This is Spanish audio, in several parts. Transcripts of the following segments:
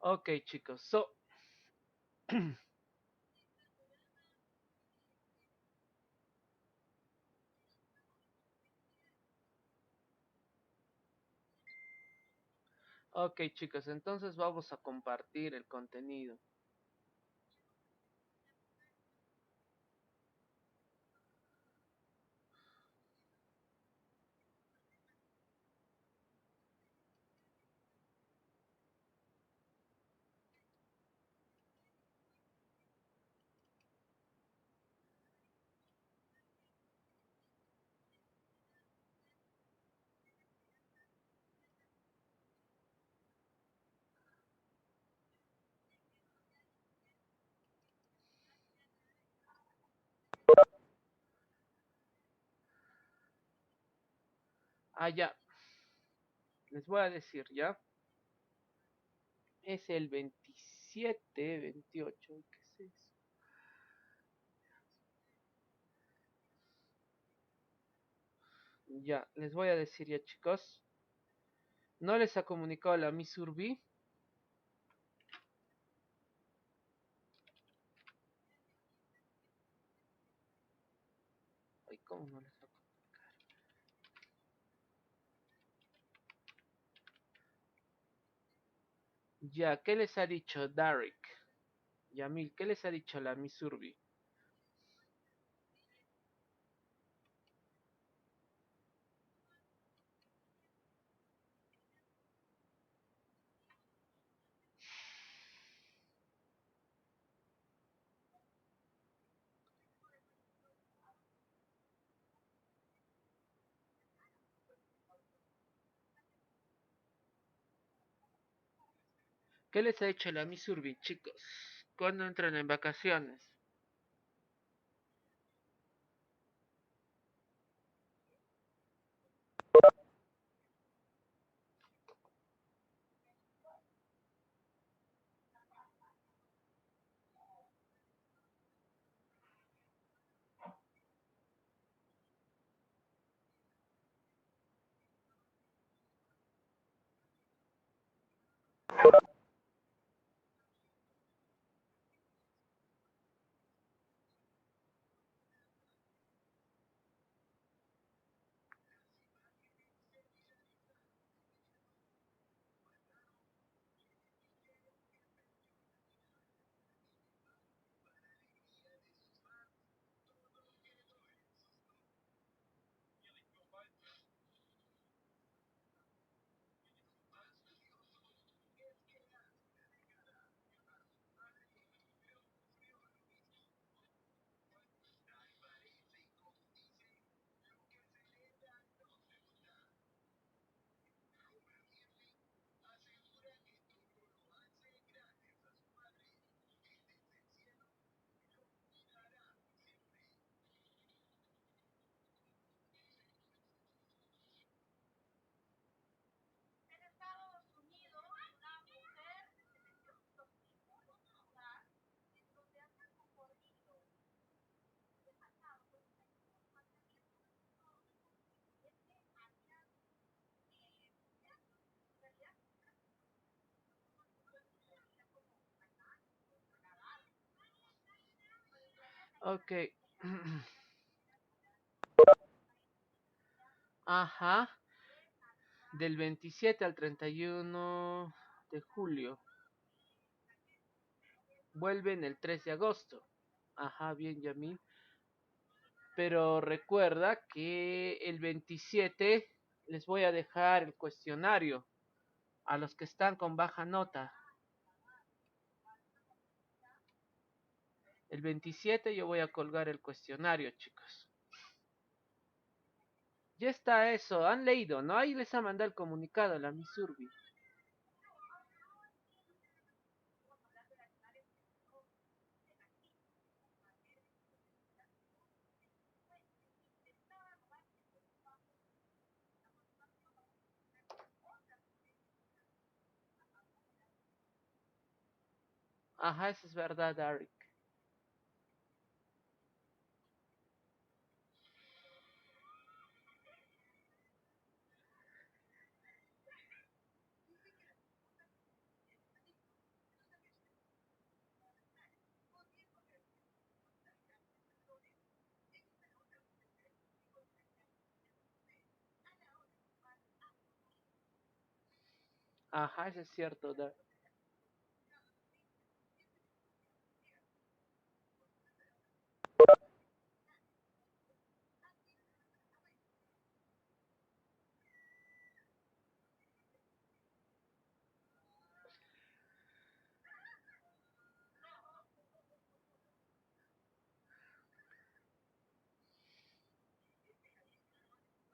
Ok, chicos. So, ok, chicos. Entonces vamos a compartir el contenido. Ah, ya. Les voy a decir, ¿ya? Es el 27, 28. ¿Qué es eso? Ya, les voy a decir ya, chicos. ¿No les ha comunicado la Miss Urbi? Ay, ¿cómo no les ha... Ya, ¿qué les ha dicho Derek? Yamil, ¿qué les ha dicho la Miss Urbi? ¿Qué les ha dicho la Miss Urbi, chicos? ¿Cuándo entran en vacaciones? Ok. Ajá. Del 27 al 31 de julio. Vuelven el 3 de agosto. Ajá, bien, Yamil. Pero recuerda que el 27 les voy a dejar el cuestionario a los que están con baja nota. El 27 yo voy a colgar el cuestionario, chicos. Ya está eso, han leído, ¿no? Ahí les ha mandado el comunicado a la Misurbi. Ajá, eso es verdad, Eric. Ajá, eso es cierto.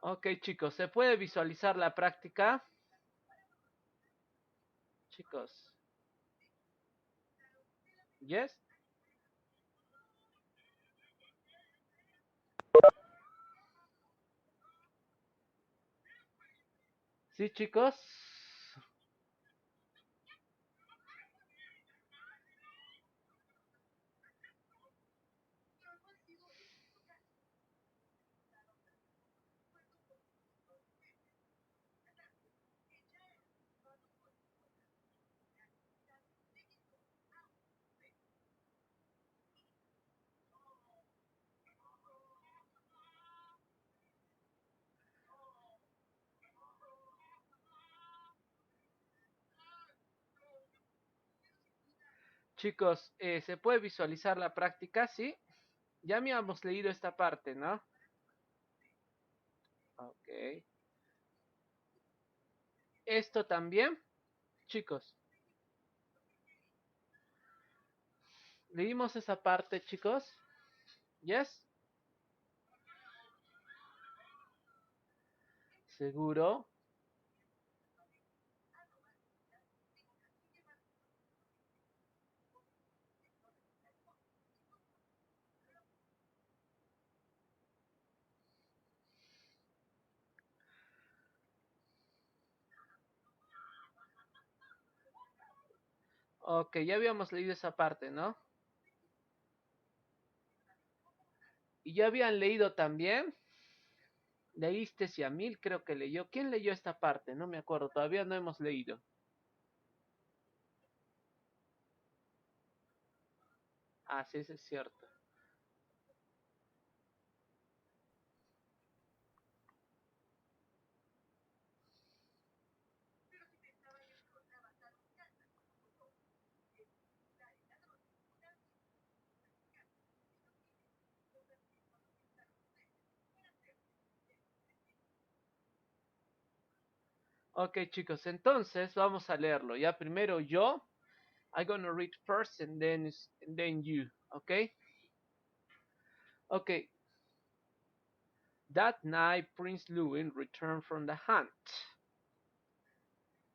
Ok, chicos, ¿se puede visualizar la práctica? Chicos, ¿yes? ¿Sí, chicos? Chicos, ¿se puede visualizar la práctica? ¿Sí? Ya habíamos leído esta parte, ¿no? Ok. Esto también, chicos. ¿Leímos esa parte, chicos? ¿Yes? ¿Seguro? Ok, ya habíamos leído esa parte, ¿no? Y ya habían leído también. Leíste Yamil, creo que leyó. ¿Quién leyó esta parte? No me acuerdo, todavía no hemos leído. Ah, sí, eso es cierto. Ok, chicos, entonces vamos a leerlo. Ya primero yo. I'm gonna read first and then you. Okay? Okay. That night, Prince Lewin returned from the hunt.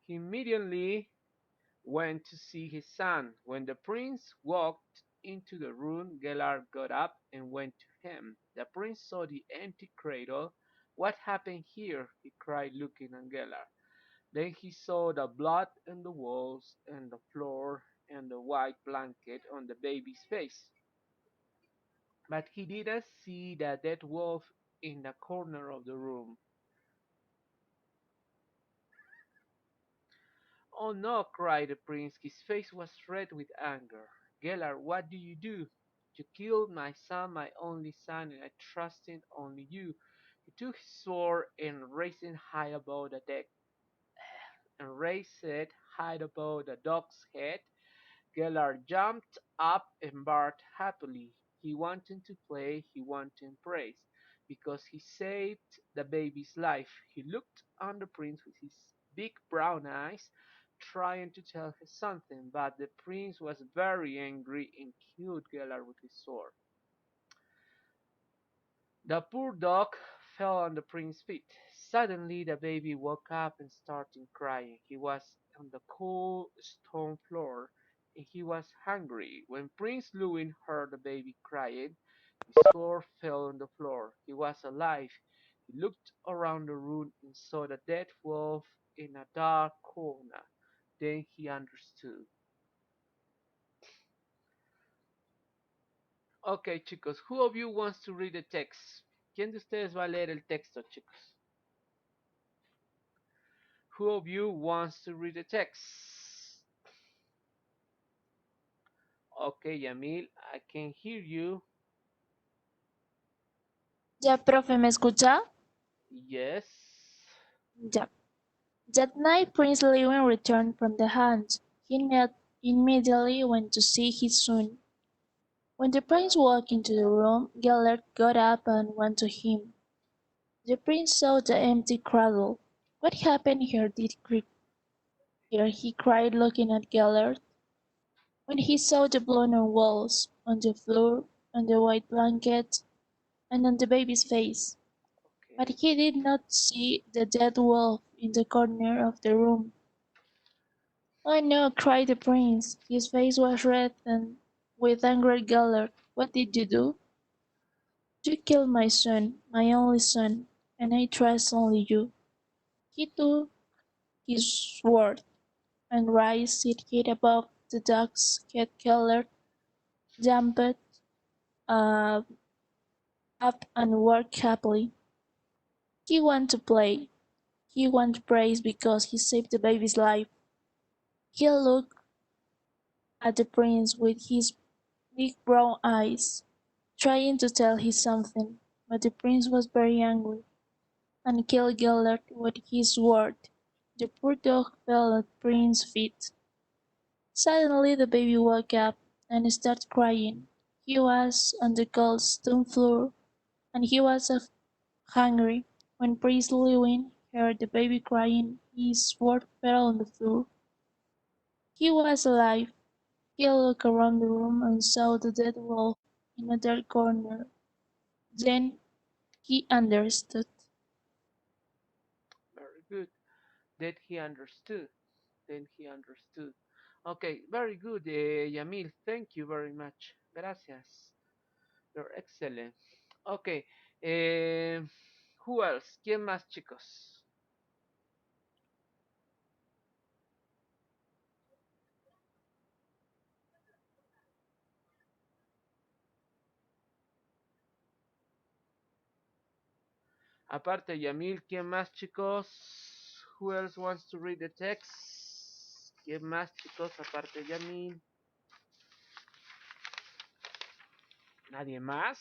He immediately went to see his son. When the prince walked into the room, Gellar got up and went to him. The prince saw the empty cradle. What happened here? He cried, looking at Gellar. Then he saw the blood on the walls and the floor and the white blanket on the baby's face. But he didn't see the dead wolf in the corner of the room. "Oh no!" cried the prince. His face was red with anger. "Gellar, what do you do? You killed my son, my only son, and I trusted only you." He took his sword and raised it high above the deck, and raised it high above the dog's head. Gellar jumped up and barked happily. He wanted to play, he wanted praise, because he saved the baby's life. He looked on the prince with his big brown eyes, trying to tell him something, but the prince was very angry and killed Gellar with his sword. The poor dog fell on the prince's feet. Suddenly the baby woke up and started crying. He was on the cold stone floor, and he was hungry. When Prince Lewin heard the baby crying, his sword fell on the floor. He was alive. He looked around the room and saw the dead wolf in a dark corner. Then he understood. Ok, chicos, who of you wants to read the text? ¿Quién de ustedes va a leer el texto, chicos? Who of you wants to read the text? Okay, Yamil, I can hear you. Ya, profe, ¿me escucha? Yes. Ya. That night Prince Lewin returned from the hunt. Immediately went to see his son. When the prince walked into the room, Gellert got up and went to him. The prince saw the empty cradle. "What happened here?" he cried, looking at Gellert. When he saw the blood on walls, on the floor, on the white blanket, and on the baby's face. But Okay, he did not see the dead wolf in the corner of the room. "Oh no!" cried the prince. His face was red and with anger at Gellert. "What did you do?" "You killed my son, my only son, and I trust only you." He took his sword and raised it above the dog's head. Gellert jumped uh, up and walked happily. He wanted to play. He wanted praise because he saved the baby's life. He looked at the prince with his big brown eyes, trying to tell him something, but the prince was very angry and killed Gellert with his sword. The poor dog fell at the prince's feet. Suddenly the baby woke up and started crying. He was on the cold stone floor, and he was hungry. When Prince Lewin heard the baby crying, his sword fell on the floor. He was alive. He looked around the room and saw the dead wolf in a dark corner. Then he understood. very good. That he understood. Then he understood. Okay, very good, Yamil. Thank you very much. Gracias. You're excellent. Okay, who else? ¿Quién más, chicos? Aparte de Yamil, ¿quién más, chicos? Who else wants to read the text? ¿Quién más, chicos? Aparte de Yamil. ¿Nadie más?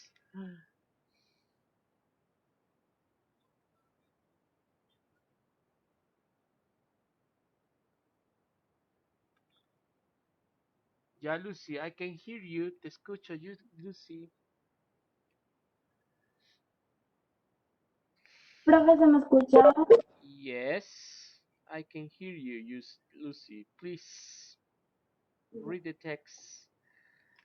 Ya, Lucy, I can hear you. Te escucho, Lucy. Profe, ¿se me escucha? Yes, I can hear you, Lucy. Please read the text.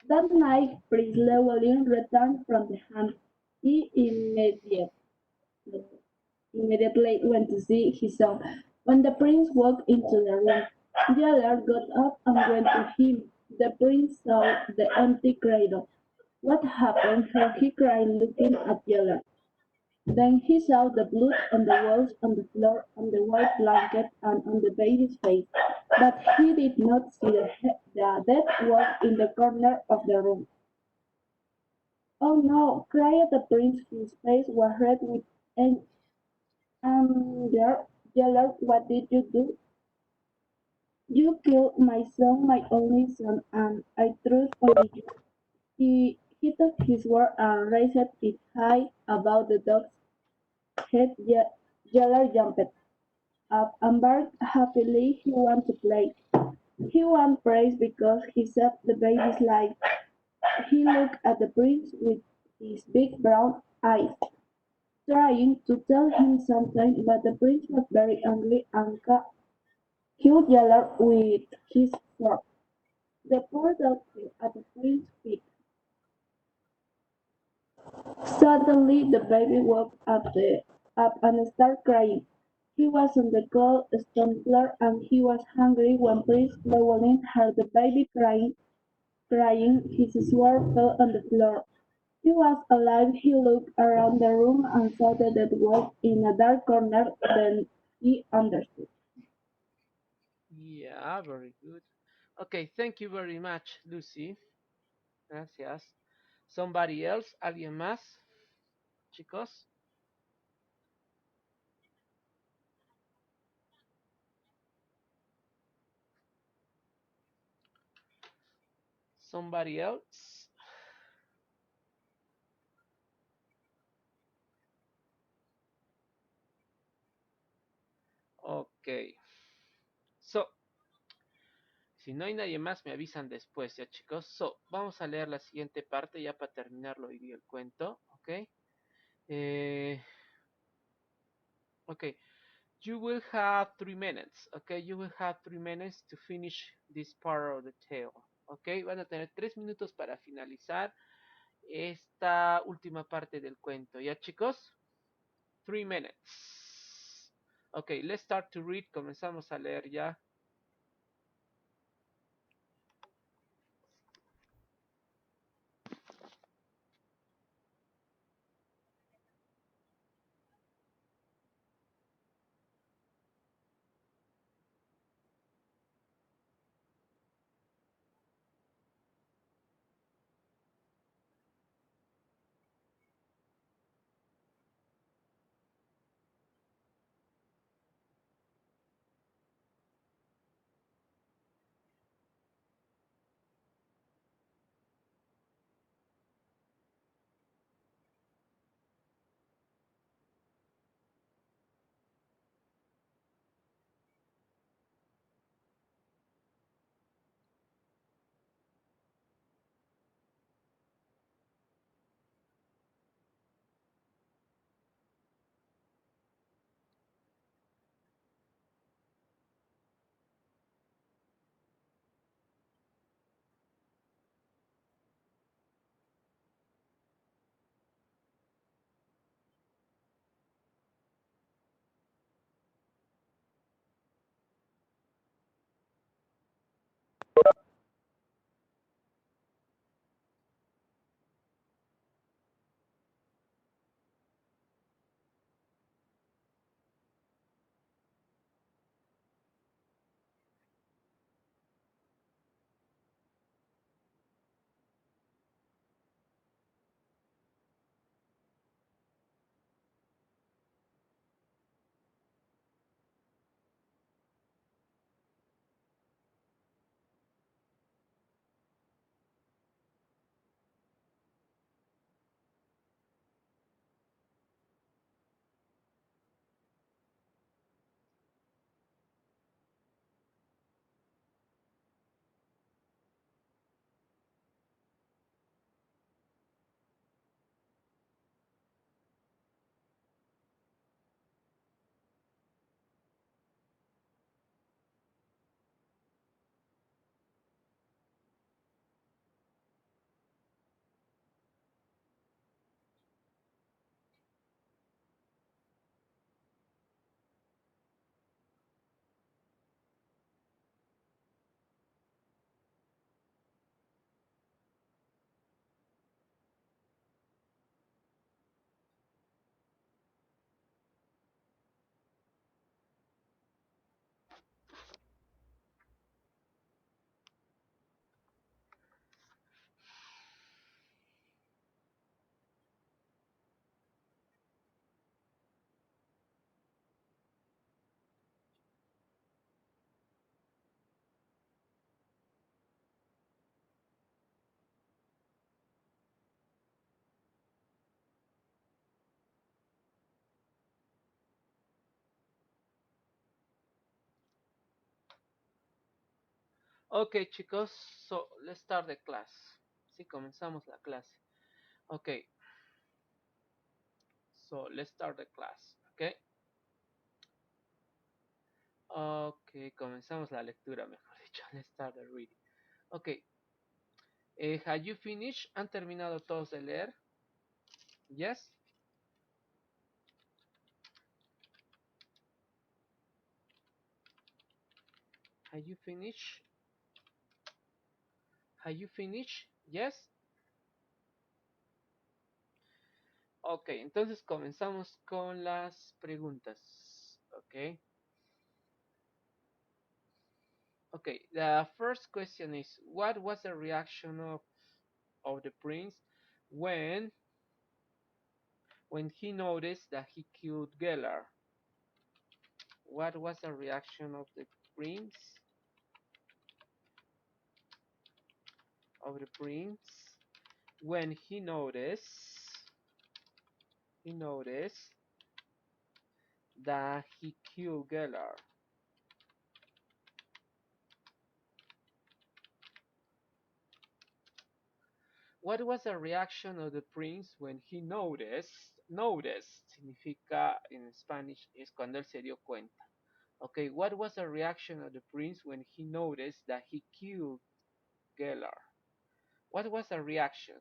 That night, Prince Llewellyn returned from the hunt. He immediately went to see his son. When the prince walked into the room, Gellert got up and went to him. The prince saw the empty cradle. "What happened here?" he cried, looking at Gellert. Then he saw the blood on the walls, on the floor, on the white blanket, and on the baby's face. But he did not see the dead wolf in the corner of the room. "Oh no!" cried the prince. His face was red with anger. "Gellert, what did you do?" "You killed my son, my only son, and I trust only you." He took his sword and raised it high above the dog's head. Gellert jumped up and barked happily. He wanted to play. He wanted praise because he saved the baby's life. He looked at the prince with his big brown eyes, trying to tell him something, but the prince was very angry and killed Gellert with his sword. The poor dog fell at the prince's feet. Suddenly the baby woke up and started crying. He was on the cold stone floor and he was hungry. When Prince Llewellyn heard the baby crying, his sword fell on the floor. He was alive. He looked around the room and saw the dead wolf in a dark corner. Then he understood. Yeah, very good. Okay, thank you very much, Lucy. Gracias. Somebody else? ¿Alguien más, chicos? Somebody else? Ok. So, si no hay nadie más, me avisan después, ya chicos. So, vamos a leer la siguiente parte ya para terminarlo hoy día el cuento. Ok. Eh, ok. You will have 3 minutes. Ok. You will have 3 minutes to finish this part of the tale. Ok. Van a tener 3 minutos para finalizar esta última parte del cuento. ¿Ya chicos? 3 minutes. Ok. Let's start to read. Comenzamos a leer ya. Ok, chicos, so let's start the class. Sí, comenzamos la clase. Ok, so let's start the class. Ok, ok, comenzamos la lectura, mejor dicho. Let's start the reading. Ok, have you finished? ¿Han terminado todos de leer? Yes. Have you finished? Have you finished? Yes. Ok, entonces comenzamos con las preguntas. Ok. Okay, the first question is, what was the reaction of the prince when he noticed that he killed Gellar? What was the reaction of the prince when he noticed that he killed Gellar? What was the reaction of the prince when he noticed? Noticed significa en Spanish es cuando él se dio cuenta. Okay, what was the reaction of the prince when he noticed that he killed Gellar? What was the reaction?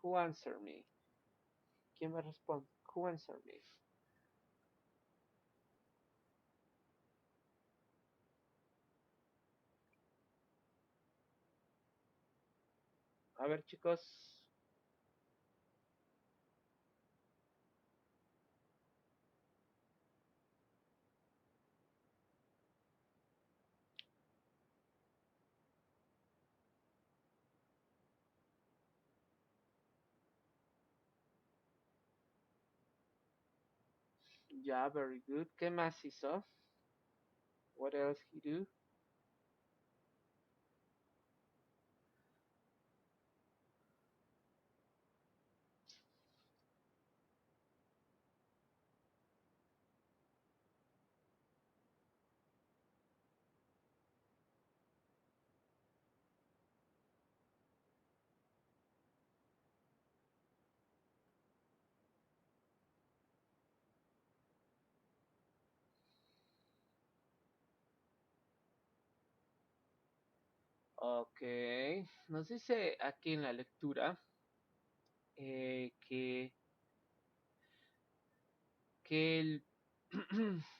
Who answered me? ¿Quién me responde? Who answered me? A ver, chicos. Yeah, very good. ¿Qué más hizo? What else he do? Ok, nos dice aquí en la lectura que él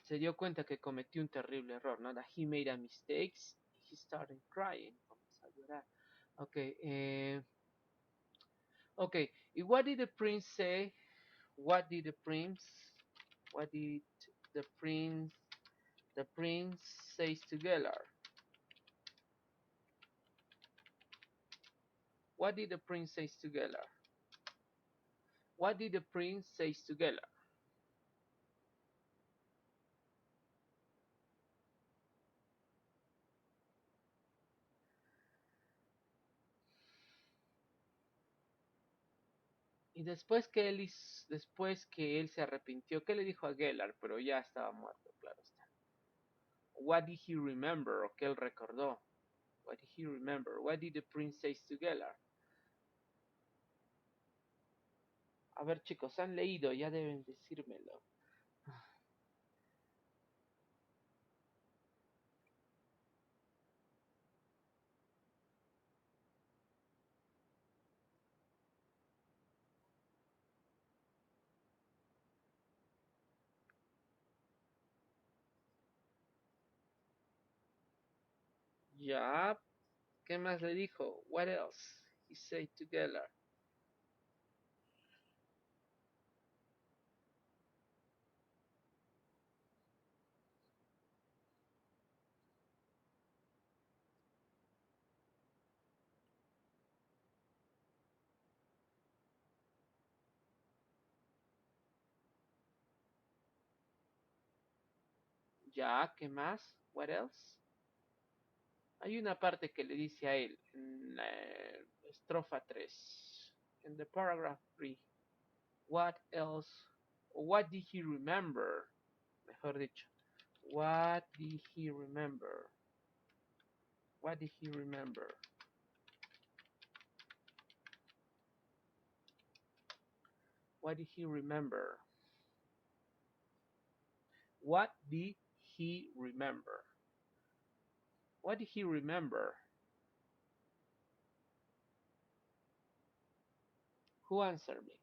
se dio cuenta que cometió un terrible error, ¿no? That he made a mistake, he started crying, comenzó a llorar. Ok, okay. What did the prince say? What did the prince? What did the prince? The prince says to Gellar. What did the prince say to Gellar? What did the prince say to Gellar? Y después que él se arrepintió, ¿qué le dijo a Gellar? Pero ya estaba muerto, claro está. What did he remember? ¿O qué él recordó? What did he remember? What did the prince say to Gellar? A ver, chicos, han leído, ya deben decírmelo. Ya, ¿qué más le dijo? What else he said to Gellar? Ya, ¿qué más? What else? Hay una parte que le dice a él en la estrofa 3, en the paragraph 3. What else? What did he remember? Mejor dicho, what did he remember? What did he remember? What did he remember? What did he remember? What did he remember? Who answered me?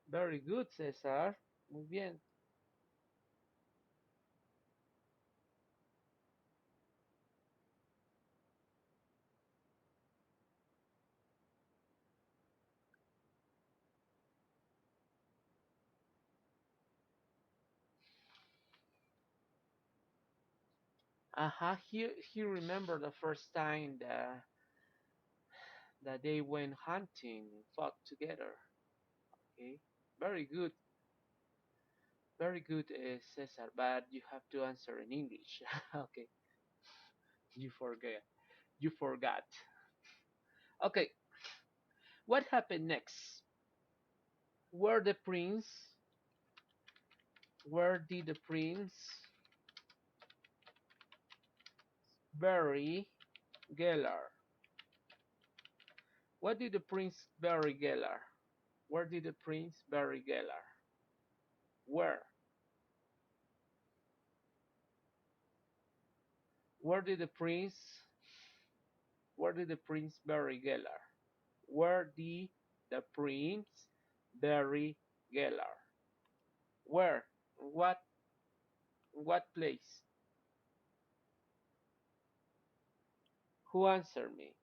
Very good, César. Muy bien. He remembered the first time that they went hunting and fought together. Okay, very good, Cesar. But you have to answer in English. Okay, you forget, you forgot. Okay, what happened next? Where the prince? Where did the prince bury Gellar? What did the prince bury Gellar? Where did the prince bury Gellar? Where? Where did the prince? Where did the prince bury Gellar? Where did the prince bury Gellar? Where? What? What place? Who answered me?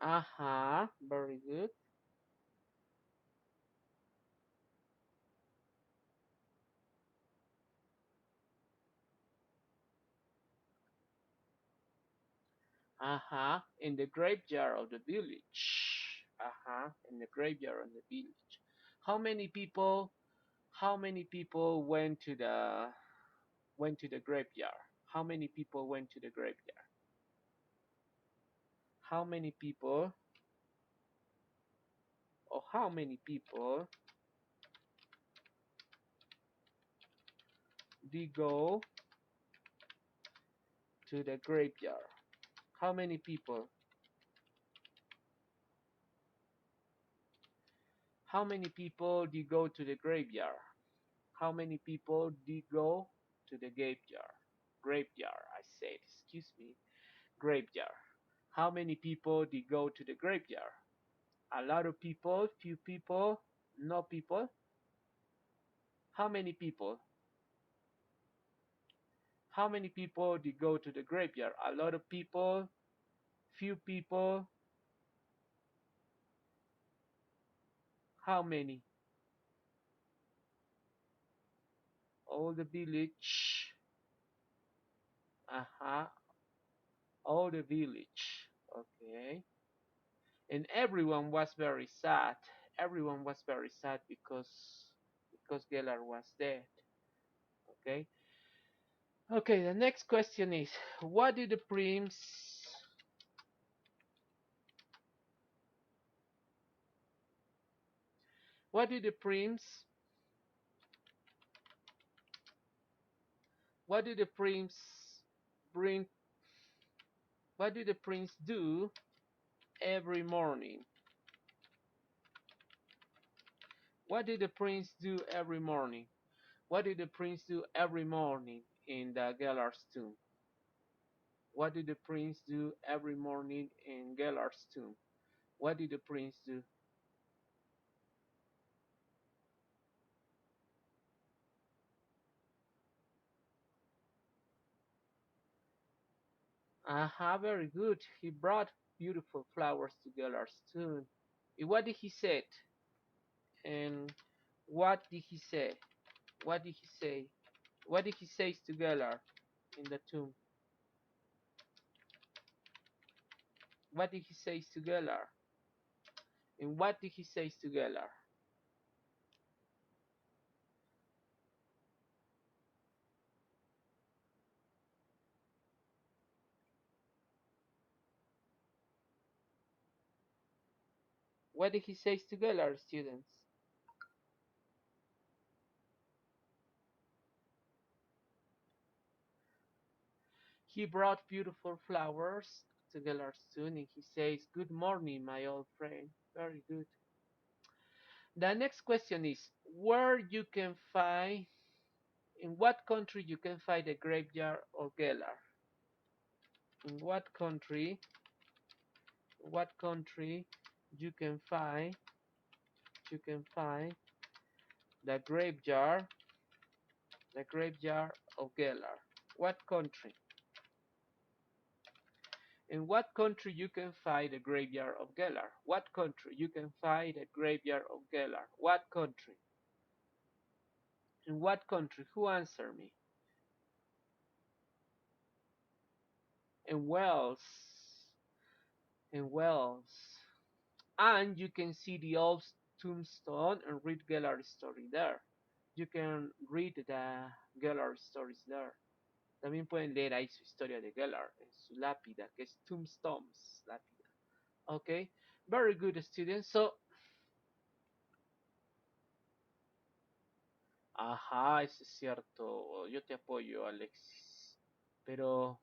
Uh-huh. Very good. Uh-huh. In the graveyard of the village. Uh-huh. In the graveyard of the village. How many people? How many people went to the graveyard? How many people went to the graveyard? How many people? Or how many people did go to the graveyard? How many people? How many people did go to the graveyard? How many people did go to the graveyard? Graveyard, I said, excuse me, graveyard. How many people did go to the graveyard? A lot of people, few people, no people. How many people? How many people did go to the graveyard? A lot of people, few people. How many? All the village. Uh-huh. All the village. Okay. And everyone was very sad. Everyone was very sad because Gellar was dead. Okay. Okay, the next question is what did the prince what did the prince what did the prince bring what did the prince do every morning? What did the prince do every morning? What did the prince do every morning in the Gellar's tomb? What did the prince do every morning in Gellar's tomb? What did the prince do? Aha, very good. He brought beautiful flowers to Gellar's tomb. And what did he say? And what did he say? What did he say? What did he say to Gellar in the tomb? What did he say to Gellar? And what did he say to Gellar? What did he say to Gellar, students? He brought beautiful flowers to Gellar's tomb and he says, "Good morning, my old friend." Very good. The next question is, where you can find, in what country you can find the graveyard of Gellar? In what country you can find the graveyard of Gellar? What country? In what country you can find the graveyard of Gellar? What country you can find the graveyard of Gellar? What country? In what country? Who answer me? In Wales. In Wales. And you can see the old tombstone and read Gellar's story there. You can read the Gellar stories there. También pueden leer ahí su historia de Gellar en su lápida, que es Tombstones lápida. Okay, very good students. So, ajá, eso es cierto. Yo te apoyo, Alexis. Pero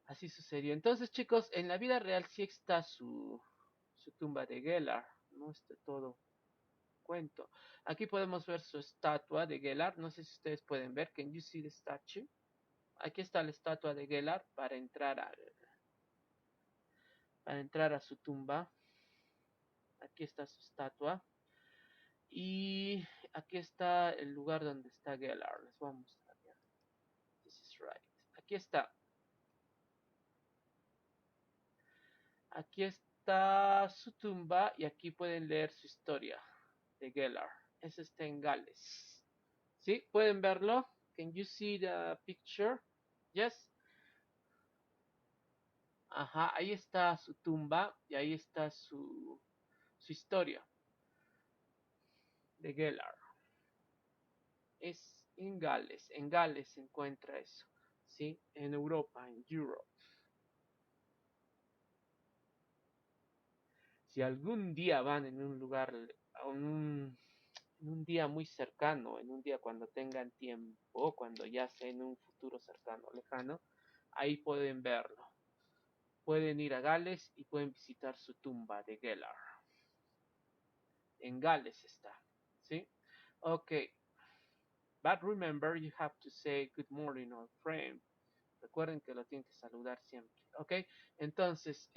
así sucedió. Entonces, chicos, en la vida real sí está su tumba de Gellar. No está todo cuento. Aquí podemos ver su estatua de Gellar. No sé si ustedes pueden ver. Can you see the statue? Aquí está la estatua de Gellar para entrar a su tumba. Aquí está su estatua. Y aquí está el lugar donde está Gellar. Les voy a mostrar. This is right. Aquí está. Aquí está su tumba y aquí pueden leer su historia de Gellar. Ese está en Gales. ¿Sí? ¿Pueden verlo? Can you see the picture? Yes. Ajá, ahí está su tumba y ahí está su historia de Gellar. Es en Gales se encuentra eso, ¿sí? En Europa, en Europe. Si algún día van en un lugar, en un día muy cercano, en un día cuando tengan tiempo, cuando ya sea en un futuro cercano, lejano, ahí pueden verlo. Pueden ir a Gales y pueden visitar su tumba de Gellar. En Gales está, ¿sí? Ok. But remember, you have to say good morning, old friend. Recuerden que lo tienen que saludar siempre, ¿ok? Entonces,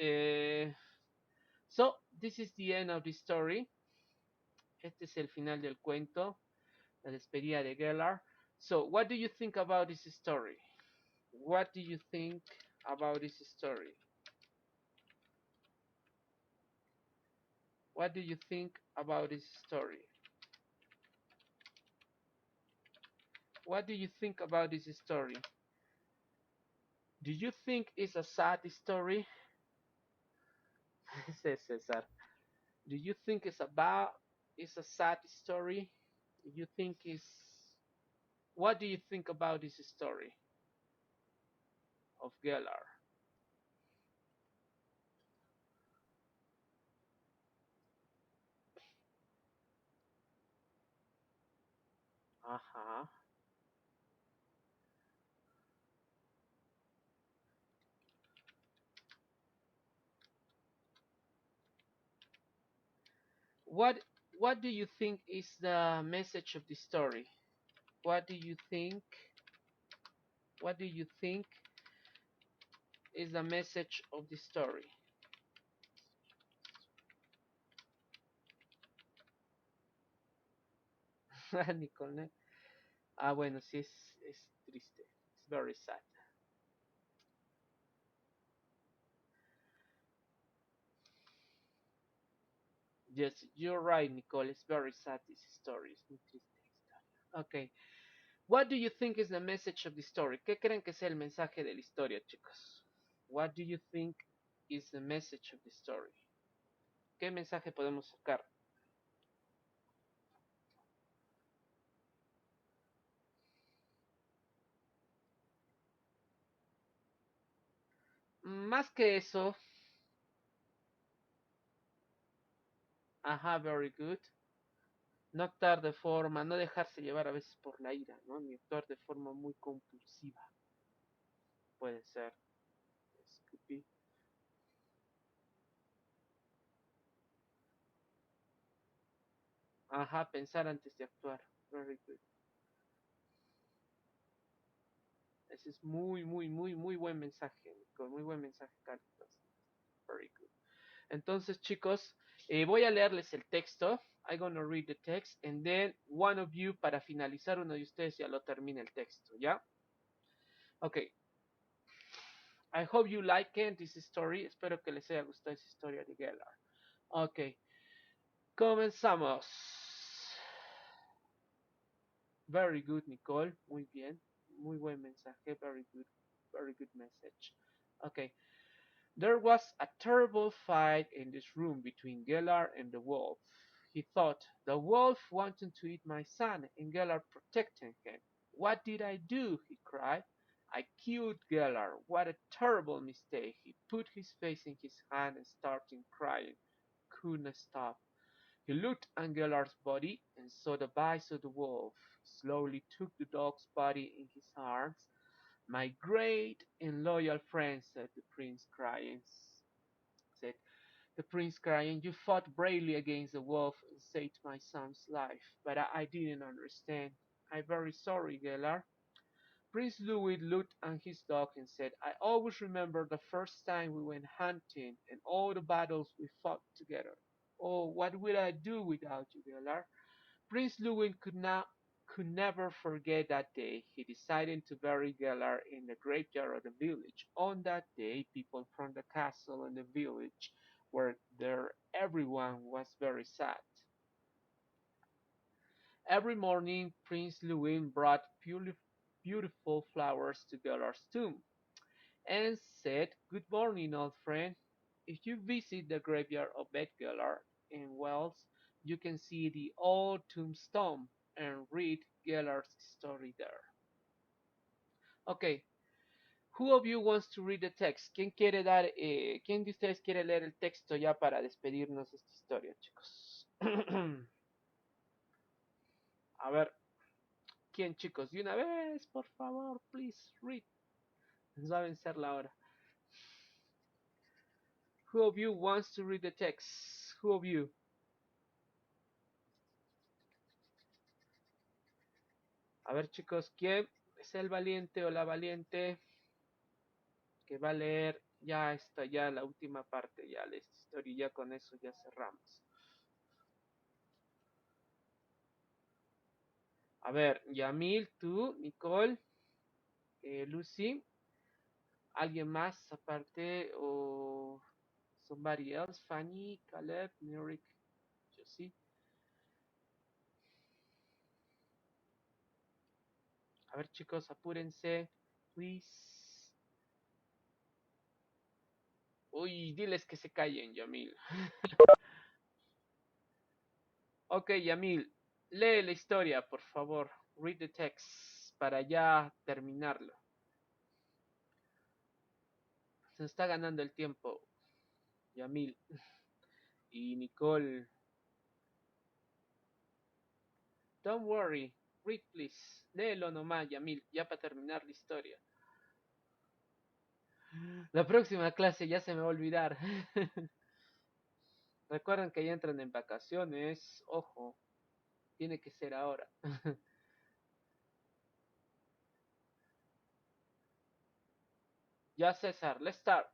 so, this is the end of the story. Este es el final del cuento, la despedida de Gellar. So, what do you think about this story? What do you think about this story? What do you think about this story? What do you think about this story? Do you think it's a sad story? Says Cesar. Do you think it's a sad story? Do you think it's what do you think about this story of Gellar? Uh-huh. What what do you think is the message of the story? What do you think? What do you think is the message of the story? Nicole. Ah, bueno, sí es triste. It's very sad. Yes, you're right, Nicole. It's very sad, this story. Es muy triste historia. Okay. What do you think is the message of the story? ¿Qué creen que sea el mensaje de la historia, chicos? What do you think is the message of the story? ¿Qué mensaje podemos sacar? Más que eso, ajá, very good. No actuar de forma, no dejarse llevar a veces por la ira, ¿no? Ni actuar de forma muy compulsiva. Puede ser. Yes, could be. Ajá, pensar antes de actuar. Very good. Ese es muy buen mensaje, Nico. Muy buen mensaje, Carlos. Very good. Entonces, chicos, voy a leerles el texto. I'm gonna read the text, and then one of you, para finalizar, uno de ustedes ya lo termina el texto, ¿ya? Ok. I hope you like this story. Espero que les haya gustado esa historia de Gellar. Ok. Comenzamos. Very good, Nicole. Muy bien. Muy buen mensaje. Very good. Very good message. Ok. There was a terrible fight in this room between Gellar and the wolf. He thought, the wolf wanted to eat my son, and Gellar protected him. What did I do? He cried. I killed Gellar. What a terrible mistake. He put his face in his hand and started crying. Couldn't stop. He looked at Gellar's body and saw the bite of the wolf. He slowly took the dog's body in his arms. My great and loyal friend, said the prince, crying. Said the prince, crying, you fought bravely against the wolf and saved my son's life, but I didn't understand. I'm very sorry, Gellar. Prince Louis looked at his dog and said, I always remember the first time we went hunting and all the battles we fought together. Oh, what would I do without you, Gellar? Prince Louis could never forget that day. He decided to bury Gellar in the graveyard of the village. On that day, people from the castle and the village were there. Everyone was very sad. Every morning, Prince Louis brought beautiful flowers to Gellar's tomb and said, good morning, old friend. If you visit the graveyard of Bedgellar in Wales, you can see the old tombstone and read Gellar's story there. Okay, who of you wants to read the text? ¿Quién de ustedes quiere leer el texto ya para despedirnos de esta historia, chicos? A ver, ¿quién, chicos? De una vez, por favor, please read. Nos va a vencer la hora. Who of you wants to read the text? Who of you? A ver, chicos, ¿quién es el valiente o la valiente que va a leer ya esta, ya la última parte, ya la historia, y ya con eso ya cerramos? A ver, Yamil, tú, Nicole, Lucy, ¿alguien más aparte o somebody else? Fanny, Caleb, Nurik, Josie. A ver, chicos, apúrense, please. Uy, diles que se callen, Yamil. Ok, Yamil, lee la historia, por favor. Read the text para ya terminarlo. Se está ganando el tiempo, Yamil. Y Nicole, don't worry. Read, please. Léelo nomás, Yamil, ya para terminar la historia. La próxima clase ya se me va a olvidar. Recuerden que ya entran en vacaciones. Ojo, tiene que ser ahora. Ya, César, let's start.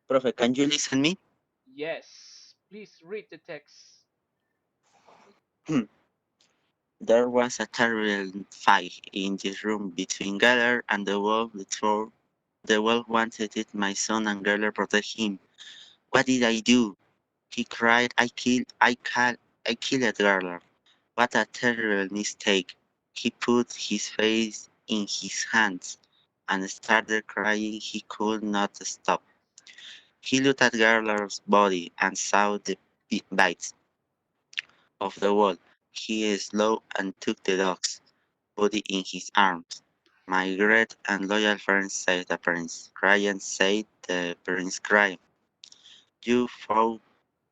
Profe, can you listen me? Yes, please read the text. There was a terrible fight in this room between Geller and the wolf before the wolf wanted to eat my son and Geller protect him. What did I do? He cried, I killed Geller. What a terrible mistake. He put his face in his hands and started crying. He could not stop. He looked at Gerler's body and saw the bites of the wolf. He slowed and took the dog's body in his arms. My great and loyal friend, said the prince. Crying, said the prince, crying. You fought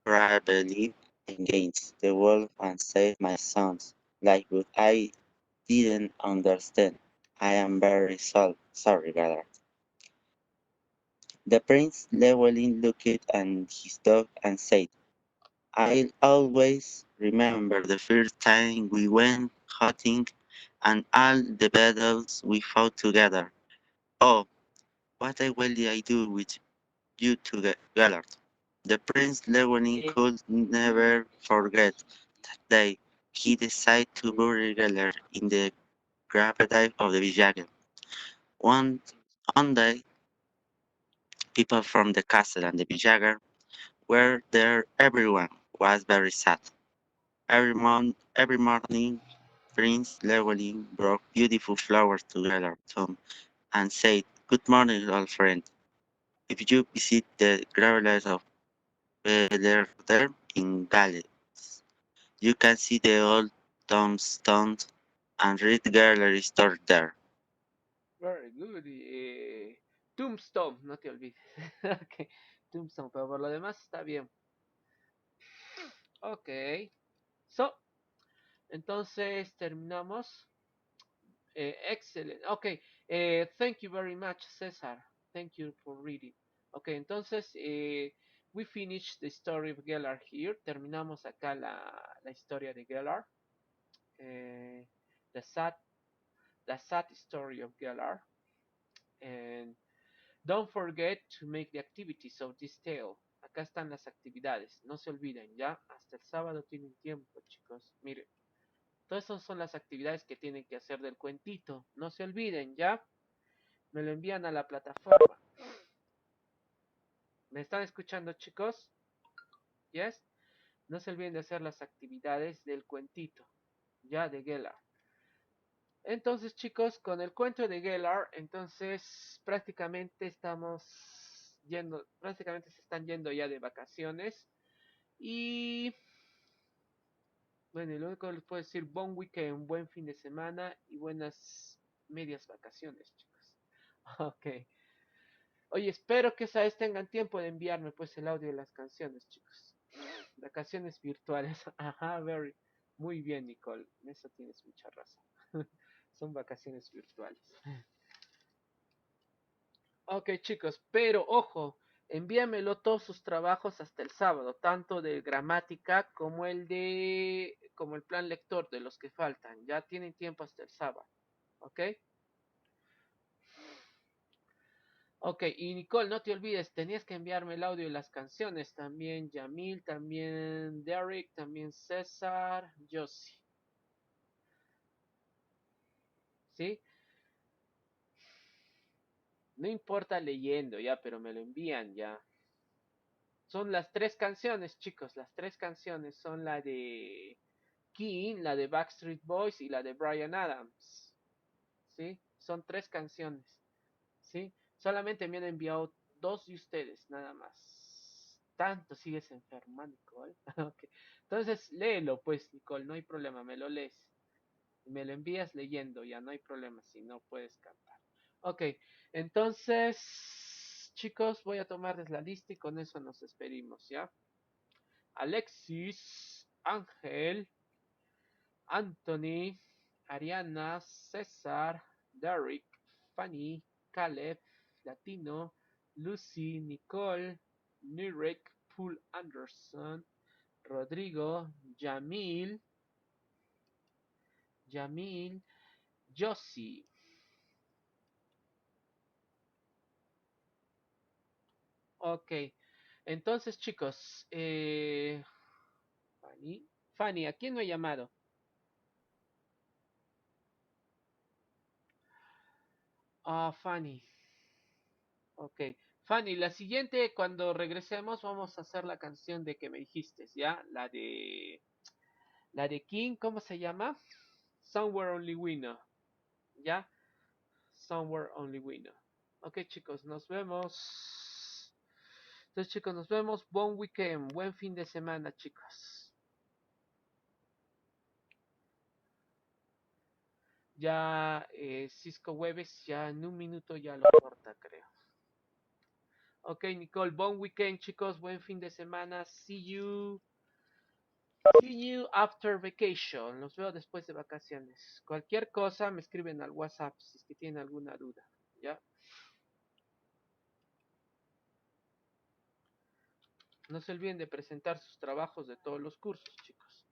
bravely against the wolf and saved my son's life, but I didn't understand. I am very sorry, brother. The prince levelly looked at his dog and said, I'll always remember the first time we went hunting and all the battles we fought together. Oh, what a well did I do with you two, Gellert. The Prince Llewellyn could never forget that day. He decided to bury Gellert in the graveyard of the Villager. One, one day, people from the castle and the Villager were there. Everyone was very sad. Every morning, Prince Llewellyn brought beautiful flowers to Gellert's tomb and said, Good morning, old friend. If you visit the gravelers of Belvedere in Gales, you can see the old tombstones and read gallery store there. Very good. Tombstone, no te olvides. Ok, Tombstone, pero por lo demás está bien. Ok. So, entonces terminamos. Excellent. Okay. Thank you very much, Cesar. Thank you for reading. Okay, entonces we finished the story of Gellar here. Terminamos acá la historia de Gellar. Eh, the sad story of Gellar. And don't forget to make the activities of this tale. Acá están las actividades. No se olviden, ya. Hasta el sábado tienen tiempo, chicos. Miren. Todas esas son las actividades que tienen que hacer del cuentito. No se olviden, ¿ya? Me lo envían a la plataforma. ¿Me están escuchando, chicos? ¿Yes? No se olviden de hacer las actividades del cuentito, ya, de Gellar. Entonces, chicos, con el cuento de Gellar, entonces prácticamente prácticamente se están yendo ya de vacaciones. Y bueno, y lo único que les puedo decir, buen weekend, buen fin de semana y buenas medias vacaciones, chicos. Ok. Oye, espero que esa vez tengan tiempo de enviarme pues el audio de las canciones, chicos. Vacaciones virtuales. Ajá, very. Muy bien, Nicole. En eso tienes mucha razón. Son vacaciones virtuales. Ok, chicos, pero ojo, envíamelo todos sus trabajos hasta el sábado, tanto de gramática como el plan lector de los que faltan. Ya tienen tiempo hasta el sábado. ¿Ok? Ok, y Nicole, no te olvides, tenías que enviarme el audio de las canciones. También Yamil, también Derek, también César, Josie. ¿Sí? No importa leyendo ya, pero me lo envían ya. Son las tres canciones, chicos. Las tres canciones son la de King, la de Backstreet Boys y la de Bryan Adams. ¿Sí? Son tres canciones. ¿Sí? Solamente me han enviado dos de ustedes, nada más. Tanto sigues enferma, Nicole. Okay. Entonces, léelo, pues, Nicole, no hay problema, me lo lees. Me lo envías leyendo, ya no hay problema si no puedes cantar. Ok, entonces, chicos, voy a tomarles la lista y con eso nos despedimos, ¿ya? Alexis, Ángel, Anthony, Ariana, César, Derek, Fanny, Caleb, Latino, Lucy, Nicole, Nurek, Paul Anderson, Rodrigo, Jamil, Josie. Ok, entonces chicos, Fanny, ¿a quién no he llamado? Ah, Fanny. Ok. Fanny, la siguiente, cuando regresemos, vamos a hacer la canción de que me dijiste, ¿ya? La de King, ¿cómo se llama? Somewhere Only We Know, ¿ya? Somewhere Only We Know. Ok, chicos, nos vemos. Entonces, chicos, nos vemos. Buen weekend, buen fin de semana, chicos. Ya Cisco Webes ya en un minuto ya lo corta, creo. Ok, Nicole, buen weekend, chicos, buen fin de semana. See you after vacation. Los veo después de vacaciones. Cualquier cosa me escriben al WhatsApp si es que tienen alguna duda. ¿Ya? No se olviden de presentar sus trabajos de todos los cursos, chicos.